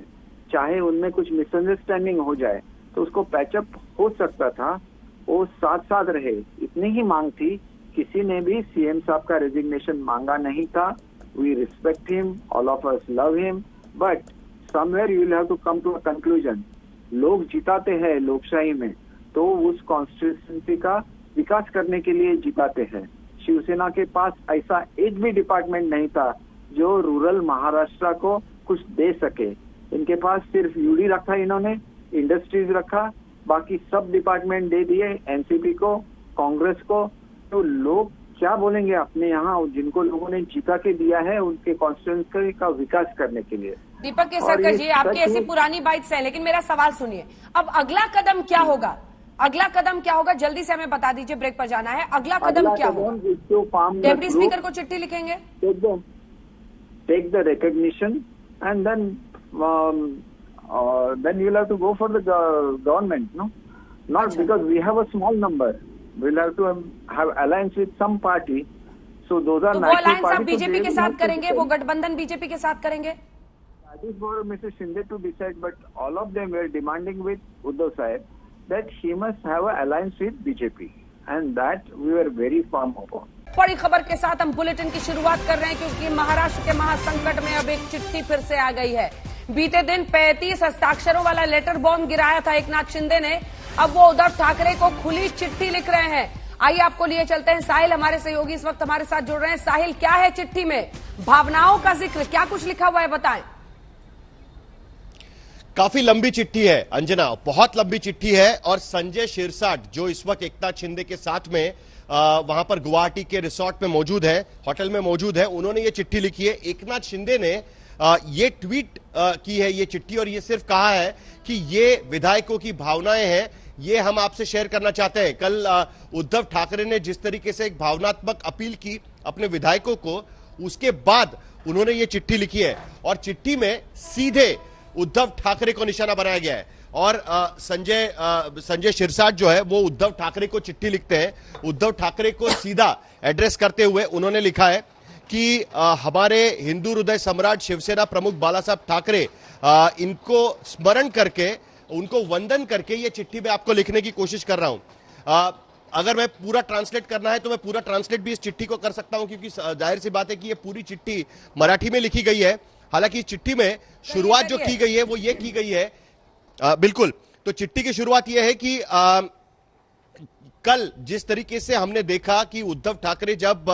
चाहे उनमें कुछ मिसअंडरस्टैंडिंग हो जाए तो उसको पैचअप हो सकता था, वो साथ साथ रहे, इतनी ही मांग थी। किसी ने भी सीएम साहब का रेजिग्नेशन मांगा नहीं था। We respect him, all of us love him, but somewhere you will have to come to a conclusion. लोग जिताते हैं लोकशाही में, तो उस कॉन्स्टिट्यूंसी का विकास करने के लिए जिताते हैं। शिवसेना के पास ऐसा एक भी डिपार्टमेंट नहीं था जो रूरल महाराष्ट्र को कुछ दे सके। इनके पास सिर्फ यूडी रखा, इन्होंने इंडस्ट्रीज रखा, बाकी सब डिपार्टमेंट दे दिए एनसीपी को, कांग्रेस को। तो लोग क्या बोलेंगे अपने यहाँ, जिनको लोगों ने जीता के दिया है उनके कॉन्स्टिट्यूंसी का विकास करने के लिए। दीपक केसरकर जी, आपकी ऐसी पुरानी बाइट्स है, लेकिन मेरा सवाल सुनिए, अब अगला कदम क्या होगा? अगला कदम क्या होगा, जल्दी से हमें बता दीजिए, ब्रेक पर जाना है। अगला कदम क्या होगा? डेप्यूटी स्पीकर को चिट्ठी लिखेंगे, take the recognition and then you'll have to go for the government, no? Not because we have a small number. We'll have to have alliance with some party. So those are तो वो alliance आप BJP के साथ करेंगे, वो गठबंधन BJP के साथ करेंगे? That is for Mr. Shinde to decide, but all of them were demanding with Uddhav Sahib that he must have an alliance with BJP, and that we were very firm upon. बड़ी खबर के साथ हम bulletin की शुरुआत कर रहे हैं, क्योंकि महाराष्ट्र के महासंकट में अब एक चिट्ठी फिर से आ गई है। बीते दिन 35 हस्ताक्षरों वाला लेटर बॉम्ब गिराया था एकनाथ शिंदे ने। अब वो उद्धव ठाकरे को खुली चिट्ठी लिख रहे हैं। आइए आपको लिए चलते हैं। साहिल हमारे सहयोगी इस वक्त हमारे साथ जुड़ रहे हैं। साहिल, क्या है चिट्ठी में? भावनाओं का जिक्र, क्या कुछ लिखा हुआ है, बताएं। काफी लंबी चिट्ठी है अंजना, बहुत लंबी चिट्ठी है। और संजय शिरसाट जो इस वक्त एकनाथ शिंदे के साथ में वहां पर गुवाहाटी के रिसोर्ट में मौजूद है, होटल में मौजूद है, उन्होंने ये चिट्ठी लिखी है। एकनाथ शिंदे ने ये ट्वीट की है ये चिट्ठी, और ये सिर्फ कहा है कि ये विधायकों की भावनाएं हैं, ये हम आपसे शेयर करना चाहते हैं। कल उद्धव ठाकरे ने जिस तरीके से एक भावनात्मक अपील की अपने विधायकों को, उसके बाद उन्होंने ये चिट्ठी लिखी है। और चिट्ठी में सीधे उद्धव ठाकरे को निशाना बनाया गया है। और संजय शिरसाट जो है वो उद्धव ठाकरे को चिट्ठी लिखते हैं। उद्धव ठाकरे को सीधा एड्रेस करते हुए उन्होंने लिखा है कि हमारे हिंदू हृदय सम्राट शिवसेना प्रमुख बाला साहब ठाकरे, इनको स्मरण करके, उनको वंदन करके ये चिट्ठी मैं आपको लिखने की कोशिश कर रहा हूं। अगर मैं पूरा ट्रांसलेट करना है तो मैं पूरा ट्रांसलेट भी इस चिट्ठी को कर सकता हूं, क्योंकि जाहिर सी बात है कि ये पूरी चिट्ठी मराठी में लिखी गई है। हालांकि इस चिट्ठी में शुरुआत जो की गई है वो ये की गई है, बिल्कुल, तो चिट्ठी की शुरुआत यह है कि कल जिस तरीके से हमने देखा कि उद्धव ठाकरे जब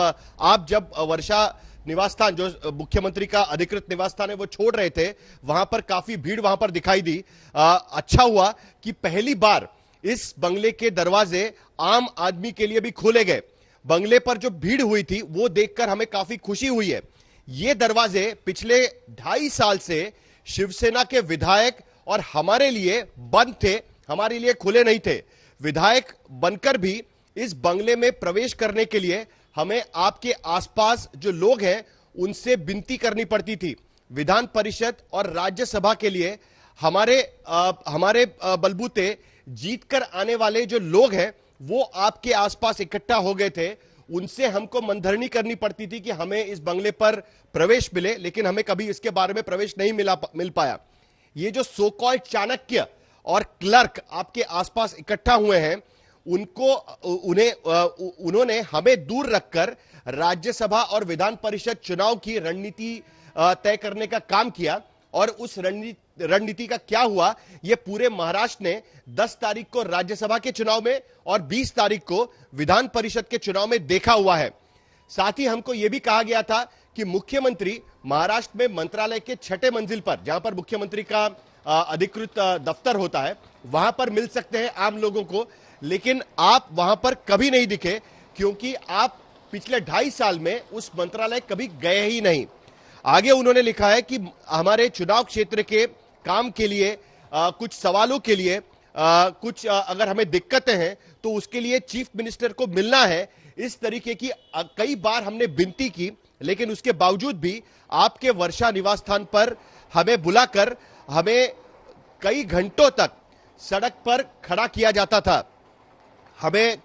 वर्षा निवास स्थान, जो मुख्यमंत्री का अधिकृत निवास स्थान है, वो छोड़ रहे थे, वहां पर काफी भीड़ वहां पर दिखाई दी। अच्छा हुआ कि पहली बार इस बंगले के दरवाजे आम आदमी के लिए भी खोले गए। बंगले पर जो भीड़ हुई थी वो देखकर हमें काफी खुशी हुई है। ये दरवाजे पिछले 2.5 साल से शिवसेना के विधायक और हमारे लिए बंद थे, हमारे लिए खुले नहीं थे। विधायक बनकर भी इस बंगले में प्रवेश करने के लिए हमें आपके आसपास जो लोग हैं उनसे विनती करनी पड़ती थी। विधान परिषद और राज्यसभा के लिए हमारे बलबूते जीतकर आने वाले जो लोग हैं वो आपके आसपास इकट्ठा हो गए थे। उनसे हमको मनधरनी करनी पड़ती थी कि हमें इस बंगले पर प्रवेश मिले, लेकिन हमें कभी इसके बारे में प्रवेश नहीं मिल पाया। ये जो सो कॉल्ड चाणक्य और क्लर्क आपके आसपास इकट्ठा हुए हैं, उन्होंने हमें दूर रखकर राज्यसभा और विधान परिषद चुनाव की रणनीति तय करने का काम किया। और उस रणनीति का क्या हुआ, यह पूरे महाराष्ट्र ने 10 तारीख को राज्यसभा के चुनाव में और 20 तारीख को विधान परिषद के चुनाव में देखा हुआ है। साथ ही हमको यह भी कहा गया था कि मुख्यमंत्री महाराष्ट्र में मंत्रालय के 6ठे मंजिल पर, जहां पर मुख्यमंत्री का अधिकृत दफ्तर होता है, वहां पर मिल सकते हैं आम लोगों को, लेकिन आप वहां पर कभी नहीं दिखे, क्योंकि आप पिछले 2.5 साल में उस मंत्रालय कभी गए ही नहीं। आगे उन्होंने लिखा है कि हमारे चुनाव क्षेत्र के काम के लिए कुछ सवालों के लिए कुछ अगर हमें दिक्कतें हैं तो उसके लिए चीफ मिनिस्टर को मिलना है। इस तरीके की कई बार हमने विनती की, लेकिन उसके बावजूद भी आपके वर्षा निवास स्थान पर हमें बुलाकर हमें कई घंटों तक सड़क पर खड़ा किया जाता था। हमने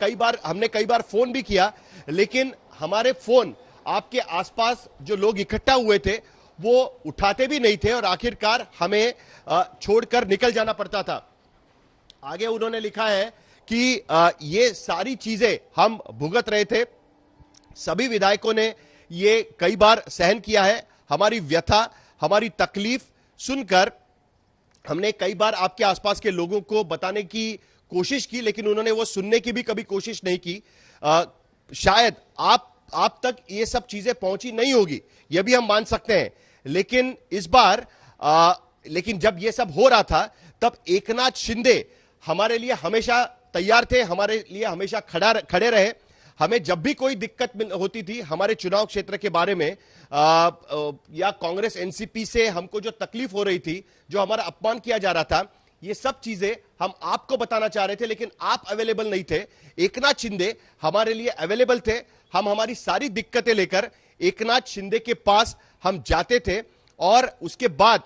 कई बार फोन भी किया, लेकिन हमारे फोन आपके आसपास जो लोग इकट्ठा हुए थे वो उठाते भी नहीं थे और आखिरकार हमें छोड़कर निकल जाना पड़ता था। आगे उन्होंने लिखा है कि ये सारी चीजें हम भुगत रहे थे, सभी विधायकों ने ये कई बार सहन किया है। हमारी व्यथा, हमारी तकलीफ सुनकर हमने कई बार आपके आसपास के लोगों को बताने की कोशिश की, लेकिन उन्होंने वो सुनने की भी कभी कोशिश नहीं की। शायद आप तक ये सब चीजें पहुंची नहीं होगी, यह भी हम मान सकते हैं, लेकिन इस बार लेकिन जब ये सब हो रहा था तब एकनाथ शिंदे हमारे लिए हमेशा तैयार थे, हमारे लिए हमेशा खड़े रहे। हमें जब भी कोई दिक्कत होती थी हमारे चुनाव क्षेत्र के बारे में या कांग्रेस एनसीपी से हमको जो तकलीफ हो रही थी, जो हमारा अपमान किया जा रहा था, ये सब चीजें हम आपको बताना चाह रहे थे, लेकिन आप अवेलेबल नहीं थे। एकनाथ शिंदे हमारे लिए अवेलेबल थे। हम हमारी सारी दिक्कतें लेकर एकनाथ शिंदे के पास हम जाते थे और उसके बाद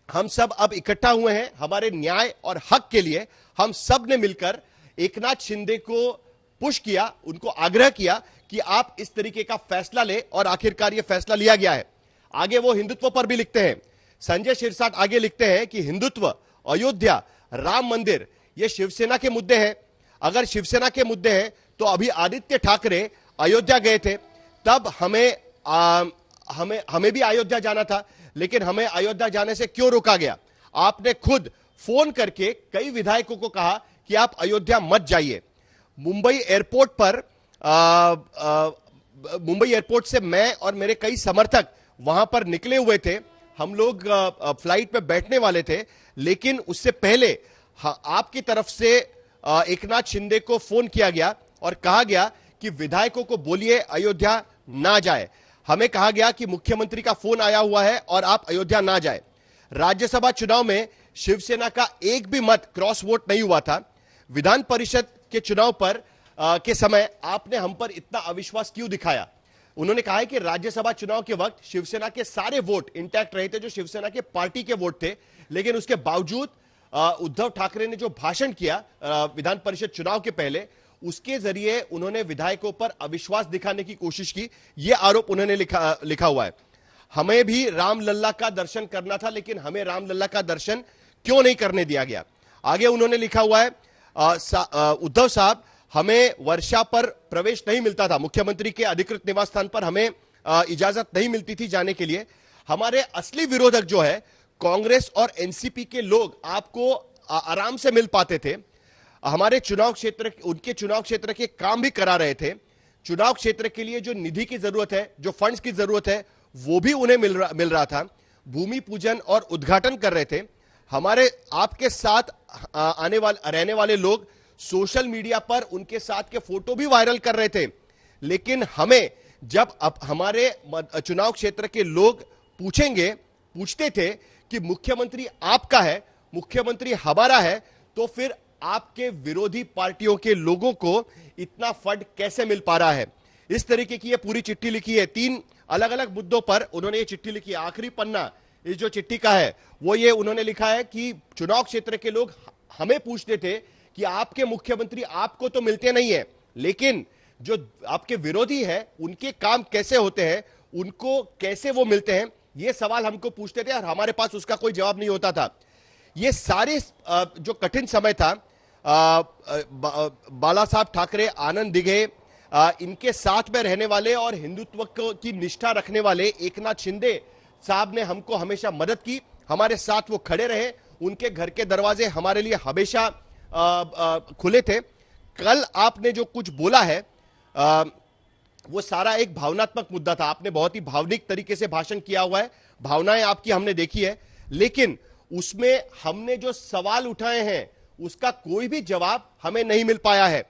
हम सब अब इकट्ठा हुए हैं हमारे न्याय और हक के लिए। हम सब ने मिलकर एकनाथ शिंदे को पुश किया, उनको आग्रह किया कि आप इस तरीके का फैसला ले, और आखिरकार यह फैसला लिया गया है। आगे वो हिंदुत्व पर भी लिखते हैं। संजय शिरसाट आगे लिखते हैं कि हिंदुत्व, अयोध्या, राम मंदिर ये शिवसेना के मुद्दे हैं। अगर शिवसेना के मुद्दे हैं तो अभी आदित्य ठाकरे अयोध्या गए थे, तब हमें भी अयोध्या जाना था, लेकिन हमें अयोध्या जाने से क्यों रोका गया? आपने खुद फोन करके कई विधायकों को कहा कि आप अयोध्या मत जाइए। मुंबई एयरपोर्ट से मैं और मेरे कई समर्थक वहां पर निकले हुए थे। हम लोग फ्लाइट में बैठने वाले थे, लेकिन उससे पहले आपकी तरफ से एकनाथ शिंदे को फोन किया गया और कहा गया कि विधायकों को बोलिए अयोध्या ना जाए। हमें कहा गया कि मुख्यमंत्री का फोन आया हुआ है और आप अयोध्या ना जाए। राज्यसभा चुनाव में शिवसेना का एक भी मत क्रॉस वोट नहीं हुआ था। विधान परिषद के चुनाव पर के समय आपने हम पर इतना अविश्वास क्यों दिखाया? उन्होंने कहा है कि राज्यसभा चुनाव के वक्त शिवसेना के सारे वोट इंटैक्ट रहे थे, जो शिवसेना के पार्टी के वोट थे, लेकिन उसके बावजूद उद्धव ठाकरे ने जो भाषण किया विधान परिषद चुनाव के पहले, उसके जरिए उन्होंने विधायकों पर अविश्वास दिखाने की कोशिश की। यह आरोप उन्होंने लिखा हुआ है। हमें भी रामलल्ला का दर्शन करना था, लेकिन हमें रामलल्ला का दर्शन क्यों नहीं करने दिया गया? आगे उन्होंने लिखा हुआ है, उद्धव साहब, हमें वर्षा पर प्रवेश नहीं मिलता था, मुख्यमंत्री के अधिकृत निवास स्थान पर हमें इजाजत नहीं मिलती थी जाने के लिए। हमारे असली विरोधक जो है कांग्रेस और एनसीपी के लोग आपको आराम से मिल पाते थे। हमारे चुनाव क्षेत्र, उनके चुनाव क्षेत्र के काम भी करा रहे थे। चुनाव क्षेत्र के लिए जो निधि की जरूरत है, जो फंड्स की जरूरत है, वो भी उन्हें मिल रहा था। भूमि पूजन और उद्घाटन कर रहे थे। हमारे आपके साथ रहने वाले लोग सोशल मीडिया पर उनके साथ के फोटो भी वायरल कर रहे थे, लेकिन हमें जब हमारे चुनाव क्षेत्र के लोग पूछते थे कि मुख्यमंत्री आपका है, मुख्यमंत्री हमारा है, तो फिर आपके विरोधी पार्टियों के लोगों को इतना फंड कैसे मिल पा रहा है? इस तरीके की ये पूरी चिट्ठी लिखी है। 3 अलग अलग मुद्दों पर उन्होंने ये चिट्ठी लिखी है। आखिरी पन्ना इस जो चिट्ठी का है वो ये उन्होंने लिखा है कि चुनाव क्षेत्र के लोग हमें पूछते थे कि आपके मुख्यमंत्री आपको तो मिलते नहीं है, लेकिन जो आपके विरोधी है उनके काम कैसे होते हैं, उनको कैसे वो मिलते हैं, ये सवाल हमको पूछते थे और हमारे पास उसका कोई जवाब नहीं होता था। ये सारे जो कठिन समय था, बाला साहब ठाकरे, आनंद दिघे, इनके साथ में रहने वाले और हिंदुत्व की निष्ठा रखने वाले एकनाथ शिंदे साहब ने हमको हमेशा मदद की, हमारे साथ वो खड़े रहे। उनके घर के दरवाजे हमारे लिए हमेशा खुले थे। कल आपने जो कुछ बोला है वो सारा एक भावनात्मक मुद्दा था। आपने बहुत ही भावनिक तरीके से भाषण किया हुआ है, भावनाएं आपकी हमने देखी है, लेकिन उसमें हमने जो सवाल उठाए हैं उसका कोई भी जवाब हमें नहीं मिल पाया है।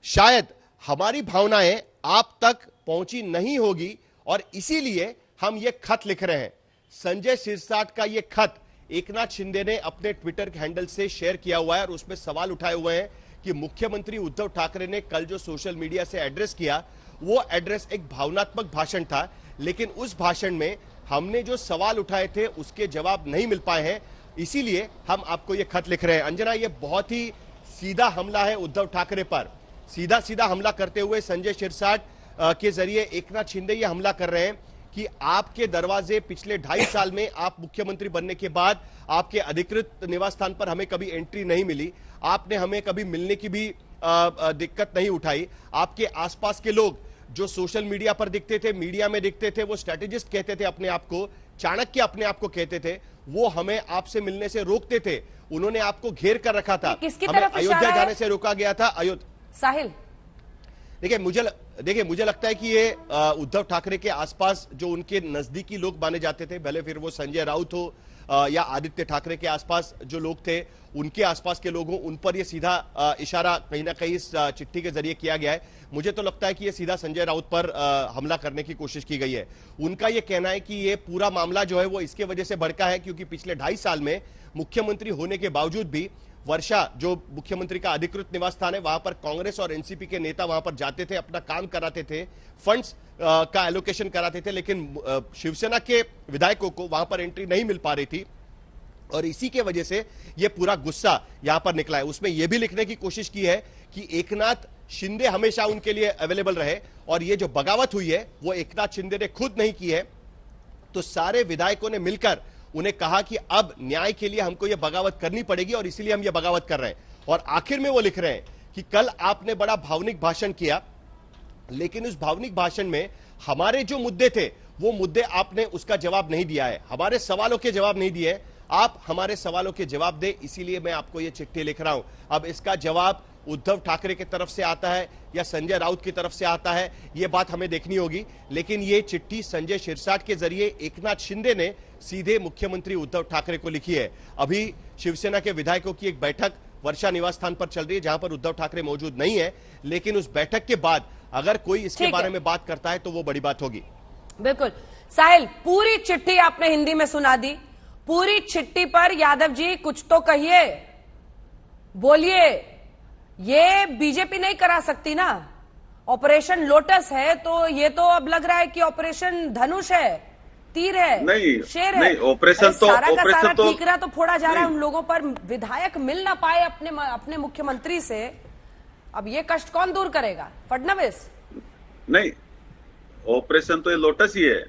शायद हमारी भावनाएं आप तक पहुंची नहीं होगी और इसीलिए हम ये खत लिख रहे हैं। संजय सिरसाट का ये खत एकनाथ शिंदे ने अपने ट्विटर हैंडल से शेयर किया हुआ है और उसमें सवाल उठाए हुए हैं कि मुख्यमंत्री उद्धव ठाकरे ने कल जो सोशल मीडिया से एड्रेस किया वो एड्रेस एक भावनात्मक भाषण था, लेकिन उस भाषण में हमने जो सवाल उठाए थे उसके जवाब नहीं मिल पाए हैं, इसीलिए हम आपको ये खत लिख रहे हैं। अंजना, ये बहुत ही सीधा हमला है उद्धव ठाकरे पर। सीधा हमला करते हुए संजय सिरसाट के जरिए एकनाथ शिंदे ये हमला कर रहे हैं कि आपके दरवाजे पिछले 2.5 साल में, आप मुख्यमंत्री बनने के बाद आपके अधिकृत निवास स्थान पर हमें कभी एंट्री नहीं मिली, आपने हमें कभी मिलने की भी दिक्कत नहीं उठाई। आपके आसपास के लोग जो सोशल मीडिया पर दिखते थे, मीडिया में दिखते थे, वो स्ट्रेटेजिस्ट कहते थे अपने आप को, चाणक्य अपने आप को कहते थे, वो हमें आपसे मिलने से रोकते थे। उन्होंने आपको घेर कर रखा था, हमें अयोध्या जाने से रोका गया था। साहिल, देखिए मुझे लगता है कि ये उद्धव ठाकरे के आसपास जो उनके नजदीकी लोग माने जाते थे, भले फिर वो संजय राउत हो या आदित्य ठाकरे के आसपास जो लोग थे, उनके आसपास के लोगों, उन पर ये सीधा इशारा कहीं ना कहीं इस चिट्ठी के जरिए किया गया है। मुझे तो लगता है कि ये सीधा संजय राउत पर हमला करने की कोशिश की गई है। उनका ये कहना है कि ये पूरा मामला जो है वो इसके वजह से भड़का है क्योंकि पिछले 2.5 साल में मुख्यमंत्री होने के बावजूद भी वर्षा, जो मुख्यमंत्री का अधिकृत निवास स्थान है, वहां पर कांग्रेस और एनसीपी के नेता वहां पर जाते थे, अपना काम कराते थे, फंड्स का एलोकेशन कराते थे, लेकिन शिवसेना के विधायकों को वहां पर एंट्री नहीं मिल पा रही थी और इसी के वजह से यह पूरा गुस्सा यहां पर निकला है। उसमें यह भी लिखने की कोशिश की है कि एकनाथ शिंदे हमेशा उनके लिए अवेलेबल रहे और ये जो बगावत हुई है वो एकनाथ शिंदे ने खुद नहीं की है, तो सारे विधायकों ने मिलकर उन्हें कहा कि अब न्याय के लिए हमको यह बगावत करनी पड़ेगी और इसीलिए हम यह बगावत कर रहे हैं। और आखिर में वो लिख रहे हैं कि कल आपने बड़ा भावनिक भाषण किया, लेकिन उस भावनिक भाषण में हमारे जो मुद्दे थे वो मुद्दे आपने उसका जवाब नहीं दिया है, हमारे सवालों के जवाब नहीं दिए। आप हमारे सवालों के जवाब दे, इसीलिए मैं आपको ये चिट्ठी लिख रहा हूं। अब इसका जवाब उद्धव ठाकरे की तरफ से आता है या संजय राउत की तरफ से आता है, ये बात हमें देखनी होगी। लेकिन ये चिट्ठी संजय शिरसाट के जरिए एकनाथ शिंदे ने सीधे मुख्यमंत्री उद्धव ठाकरे को लिखी है। अभी शिवसेना के विधायकों की एक बैठक वर्षा निवास स्थान पर चल रही है, जहां पर उद्धव ठाकरे मौजूद नहीं है, लेकिन उस बैठक के बाद अगर कोई इसके बारे में बात करता है तो वो बड़ी बात होगी। बिल्कुल साहिल, पूरी चिट्ठी आपने हिंदी में सुना दी। पूरी चिट्ठी पर यादव जी कुछ तो कहिए, बोलिए। ये बीजेपी नहीं करा सकती ना। ऑपरेशन लोटस है तो ये तो अब लग रहा है कि ऑपरेशन धनुष है, तीर है, नहीं, शेर है। नहीं, ऑपरेशन तो सारा का सारा तो ठीकरा तो फोड़ा जा रहा है उन लोगों पर। विधायक मिल ना पाए अपने मुख्यमंत्री से, अब ये कष्ट कौन दूर करेगा? फडणवीस? नहीं, ऑपरेशन तो ये लोटस ही है।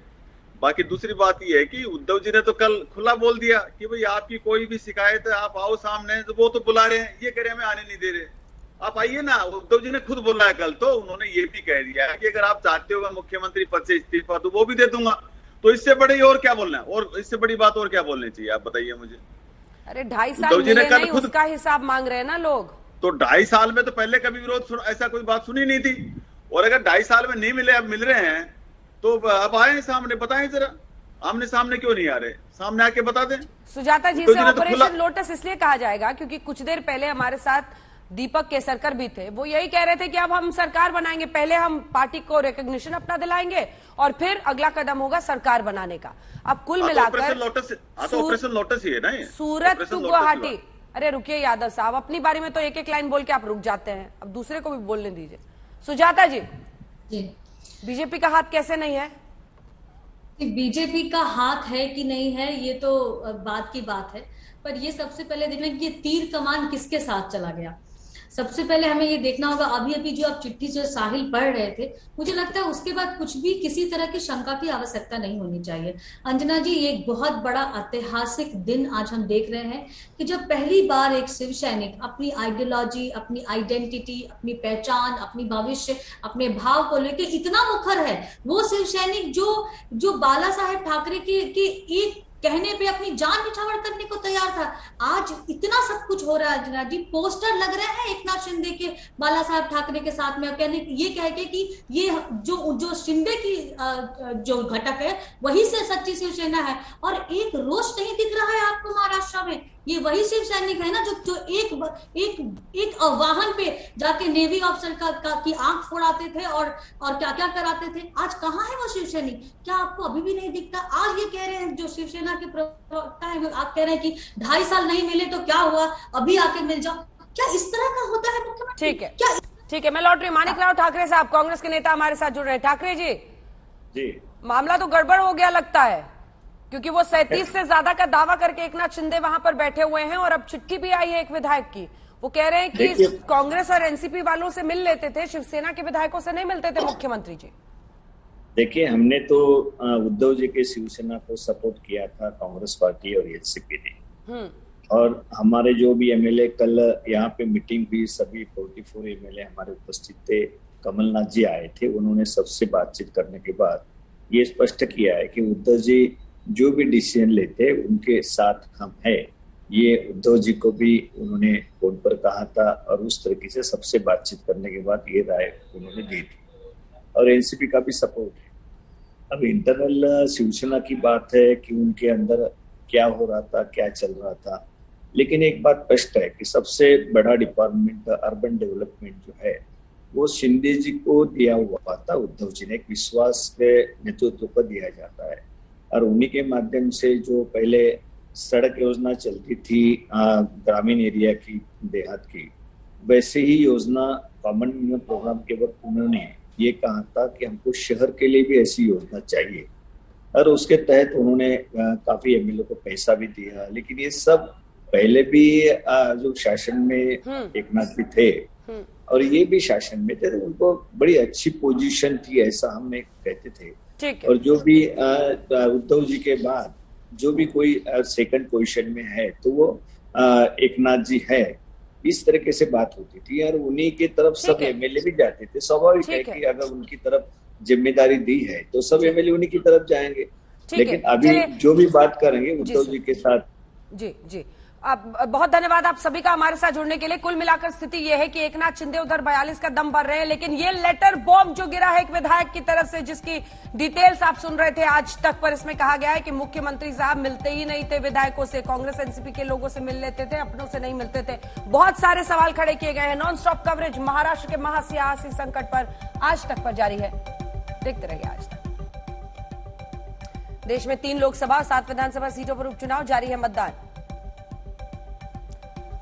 बाकी दूसरी बात ये है कि उद्धव जी ने तो कल खुला बोल दिया कि भाई आपकी कोई भी शिकायत है आप आओ सामने, तो वो तो बुला रहे हैं, ये कह रहे हमें आने नहीं दे रहे, आप आइए ना। उद्धव जी ने खुद बोला है कल, तो उन्होंने ये भी कह दिया है कि अगर आप चाहते हो मुख्यमंत्री पद से इस्तीफा तो वो भी दे दूंगा। तो इससे बड़ी और क्या बोलना है, और इससे बड़ी बात और क्या बोलनी चाहिए, आप बताइए मुझे। अरे 2.5 साल मिले नहीं, उसका हिसाब मांग रहे हैं ना लोग। तो 2.5 साल में तो पहले कभी विरोध ऐसा कोई बात सुनी नहीं थी, और अगर 2.5 साल में नहीं मिले, अब मिल रहे हैं, तो अब आए सामने, बताएं जरा। आमने सामने क्यों नहीं आ रहे, सामने आके बता दें। सुजाता जी से ऑपरेशन लोटस इसलिए कहा जाएगा क्योंकि कुछ देर पहले हमारे साथ दीपक केसरकर भी थे। वो यही कह रहे थे कि अब हम सरकार बनाएंगे, पहले हम पार्टी को रिकॉग्निशन अपना दिलाएंगे और फिर अगला कदम होगा सरकार बनाने का। अब कुल मिलाकर ऑपरेशन लोटस ही है ना ये। सूरत टू गुवाहाटी। अरे रुकिए यादव साहब, अपनी बारी में तो एक एक लाइन बोल के आप रुक जाते हैं, अब दूसरे को भी बोलने दीजिए। सुजाता जी, बीजेपी का हाथ कैसे नहीं है? बीजेपी का हाथ है कि नहीं है ये तो बात की बात है, पर ये सबसे पहले देखना कि ये तीर कमान किसके साथ चला गया। सबसे पहले हमें ये देखना होगा, अभी अभी जो आप चिट्ठी जो साहिल पढ़ रहे थे, मुझे लगता है उसके बाद कुछ भी किसी तरह की शंका की आवश्यकता नहीं होनी चाहिए। अंजना जी, ये एक बहुत बड़ा ऐतिहासिक दिन आज हम देख रहे हैं कि जब पहली बार एक शिव सैनिक अपनी आइडियोलॉजी, अपनी आइडेंटिटी, अपनी पहचान, अपनी भविष्य, अपने भाव को लेकर इतना मुखर है, वो शिव सैनिक जो बाला साहेब ठाकरे के एक कहने पे अपनी जान निछावर करने को तैयार था, आज इतना सब कुछ हो रहा है। अंजना जी, पोस्टर लग रहे हैं एकनाथ शिंदे के बाला साहब ठाकरे के साथ में, कहने ये कह के कि ये जो शिंदे की जो घटक है वही से सच्ची शिवसेना है, और एक रोष नहीं दिख रहा है आपको महाराष्ट्र में। ये वही शिव सैनिक है ना जो एक वाहन पे जाके नेवी ऑफिसर की आंख फोड़ाते थे और क्या क्या कराते थे। आज कहाँ है वो शिव सैनिक? क्या आपको अभी भी नहीं दिखता? आज ये कह रहे हैं जो शिवसेना के प्रवक्ता है, आप कह रहे हैं कि 2.5 साल नहीं मिले तो क्या हुआ, अभी आके मिल जाओ। क्या इस तरह का होता है मुख्यमंत्री? ठीक है, क्या ठीक है, मैं लौट रही। मानिक राव ठाकरे साहब, कांग्रेस के नेता हमारे साथ जुड़ रहे हैं। ठाकरे जी, मामला तो गड़बड़ हो गया लगता है, क्योंकि वो 37 से ज्यादा का दावा करके एकनाथ शिंदे वहां पर बैठे हुए हैं, और अब चिट्ठी भी आई है एक विधायक की। वो कह रहे हैं कि कांग्रेस और एनसीपी वालों से मिल लेते थे, शिवसेना के विधायकों से नहीं मिलते थे मुख्यमंत्री जी। देखिए, हमने तो उद्धव जी के शिवसेना को सपोर्ट किया था, कांग्रेस पार्टी और एनसीपी ने, और हमारे जो भी एमएलए, कल यहाँ पे मीटिंग हुई, सभी 44 एमएलए हमारे उपस्थित थे। कमलनाथ जी आए थे, उन्होंने सबसे बातचीत करने के बाद ये स्पष्ट किया है कि उद्धव जी जो भी डिसीजन लेते उनके साथ हम है। ये उद्धव जी को भी उन्होंने फोन पर कहा था, और उस तरीके से सबसे बातचीत करने के बाद ये राय उन्होंने दी थी, और एनसीपी का भी सपोर्ट है। अब इंटरनल शिवसेना की बात है कि उनके अंदर क्या हो रहा था, क्या चल रहा था, लेकिन एक बात स्पष्ट है कि सबसे बड़ा डिपार्टमेंट अर्बन डेवलपमेंट जो है वो शिंदे जी को दिया हुआ था। उद्धव जी ने एक विश्वास के नेतृत्व पर दिया जाता है, और उन्हीं के माध्यम से जो पहले सड़क योजना चलती थी ग्रामीण एरिया की, देहात की, वैसे ही योजना कॉमन मिनिमम प्रोग्राम के वक्त उन्होंने ये कहा था कि हमको शहर के लिए भी ऐसी योजना चाहिए, और उसके तहत उन्होंने काफी एमएलए को पैसा भी दिया। लेकिन ये सब पहले भी जो शासन में एकनाथ जी थे और ये भी शासन में थे, तो उनको बड़ी अच्छी पोजीशन थी, ऐसा हम कहते थे। और जो भी उद्धव जी के बाद जो भी कोई सेकंड पोजीशन में है तो वो एकनाथ जी है। इस तरीके से बात होती थी और उन्हीं की तरफ सब एमएलए भी जाते थे। स्वाभाविक है कि अगर उनकी तरफ जिम्मेदारी दी है तो सब एमएलए उन्हीं की तरफ जाएंगे। लेकिन अभी जो भी बात करेंगे उद्धव जी के साथ। जी अब बहुत धन्यवाद आप सभी का हमारे साथ जुड़ने के लिए। कुल मिलाकर स्थिति यह है कि एकनाथ शिंदे उधर 42 का दम भर रहे हैं, लेकिन ये लेटर बॉम्ब जो गिरा है एक विधायक की तरफ से, जिसकी डिटेल्स आप सुन रहे थे आज तक, पर इसमें कहा गया है कि मुख्यमंत्री साहब मिलते ही नहीं थे विधायकों से, कांग्रेस एनसीपी के लोगों से मिल लेते थे, अपनों से नहीं मिलते थे। बहुत सारे सवाल खड़े किए गए हैं। नॉन स्टॉप कवरेज महाराष्ट्र के महासियासी संकट पर आज तक पर जारी है। देखते रहिए आज तक। देश में 3 लोकसभा और 7 विधानसभा सीटों पर उपचुनाव जारी है। मतदान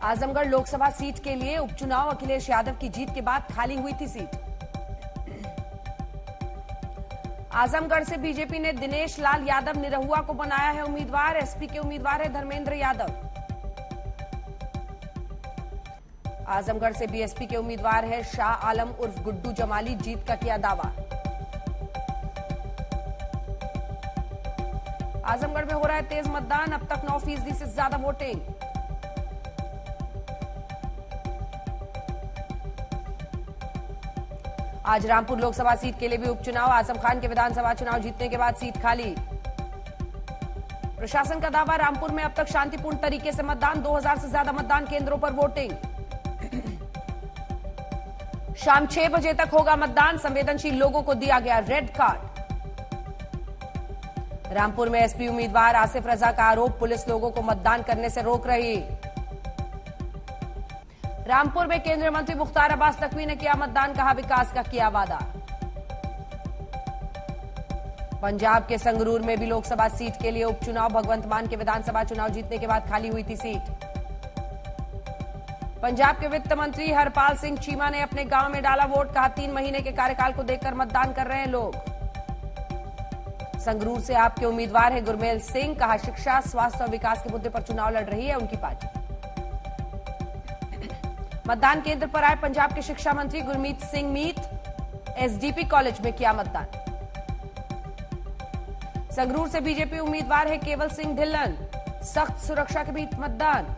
आजमगढ़ लोकसभा सीट के लिए उपचुनाव अखिलेश यादव की जीत के बाद खाली हुई थी सीट। आजमगढ़ से बीजेपी ने दिनेश लाल यादव निरहुआ को बनाया है उम्मीदवार। एसपी के उम्मीदवार है धर्मेंद्र यादव। आजमगढ़ से बीएसपी के उम्मीदवार है शाह आलम उर्फ गुड्डू जमाली। जीत का किया दावा। आजमगढ़ में हो रहा है तेज मतदान। अब तक 9% से ज्यादा वोटिंग। आज रामपुर लोकसभा सीट के लिए भी उपचुनाव। आजम खान के विधानसभा चुनाव जीतने के बाद सीट खाली। प्रशासन का दावा, रामपुर में अब तक शांतिपूर्ण तरीके से मतदान। 2000 से ज्यादा मतदान केंद्रों पर वोटिंग। शाम 6 बजे तक होगा मतदान। संवेदनशील लोगों को दिया गया रेड कार्ड। रामपुर में एसपी उम्मीदवार आसिफ रजा का आरोप, पुलिस लोगों को मतदान करने से रोक रही। रामपुर में केंद्रीय मंत्री मुख्तार अब्बास नकवी ने किया मतदान, कहा विकास का किया वादा। पंजाब के संगरूर में भी लोकसभा सीट के लिए उपचुनाव। भगवंत मान के विधानसभा चुनाव जीतने के बाद खाली हुई थी सीट। पंजाब के वित्त मंत्री हरपाल सिंह चीमा ने अपने गांव में डाला वोट, कहा 3 महीने के कार्यकाल को देखकर मतदान कर रहे हैं लोग। संगरूर से आपके उम्मीदवार है गुरमेल सिंह, कहा शिक्षा स्वास्थ्य और विकास के मुद्दे पर चुनाव लड़ रही है उनकी पार्टी। मतदान केंद्र पर आए पंजाब के शिक्षा मंत्री गुरमीत सिंह मीत। एसडीपी कॉलेज में किया मतदान। संगरूर से बीजेपी उम्मीदवार है केवल सिंह ढिल्लन। सख्त सुरक्षा के बीच मतदान।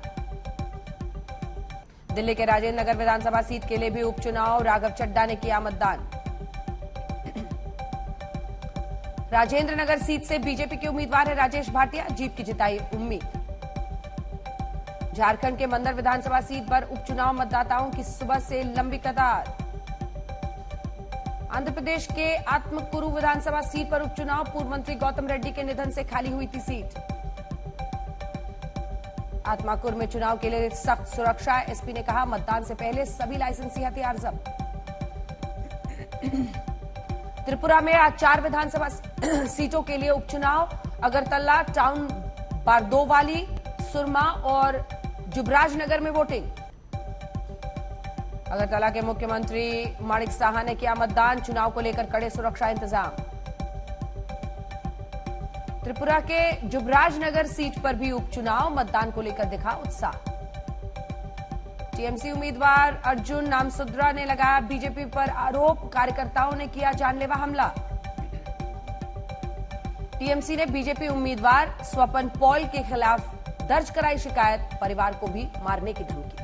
दिल्ली के राजेंद्र नगर विधानसभा सीट के लिए भी उपचुनाव। राघव चड्डा ने किया मतदान। राजेंद्र नगर सीट से बीजेपी के उम्मीदवार है राजेश भाटिया। जीत की जताई उम्मीद। झारखंड के मंदर विधानसभा सीट पर उपचुनाव। मतदाताओं की सुबह से लंबी कतार। आंध्र प्रदेश के आत्मकुरु विधानसभा सीट पर उपचुनाव। पूर्व मंत्री गौतम रेड्डी के निधन से खाली हुई थी सीट। आत्माकुर में चुनाव के लिए सख्त सुरक्षा। एसपी ने कहा मतदान से पहले सभी लाइसेंसी हथियार जब्त। त्रिपुरा में आज 4 विधानसभा सीटों के लिए उपचुनाव। अगरतला टाउन, बारदोवाली, सुरमा और जुबराजनगर में वोटिंग। अगरतला के मुख्यमंत्री माणिक साहा ने किया मतदान। चुनाव को लेकर कड़े सुरक्षा इंतजाम। त्रिपुरा के जुबराजनगर सीट पर भी उपचुनाव। मतदान को लेकर दिखा उत्साह। टीएमसी उम्मीदवार अर्जुन नामसुद्रा ने लगाया बीजेपी पर आरोप, कार्यकर्ताओं ने किया जानलेवा हमला। टीएमसी ने बीजेपी उम्मीदवार स्वपन पॉल के खिलाफ दर्ज कराई शिकायत, परिवार को भी मारने की धमकी।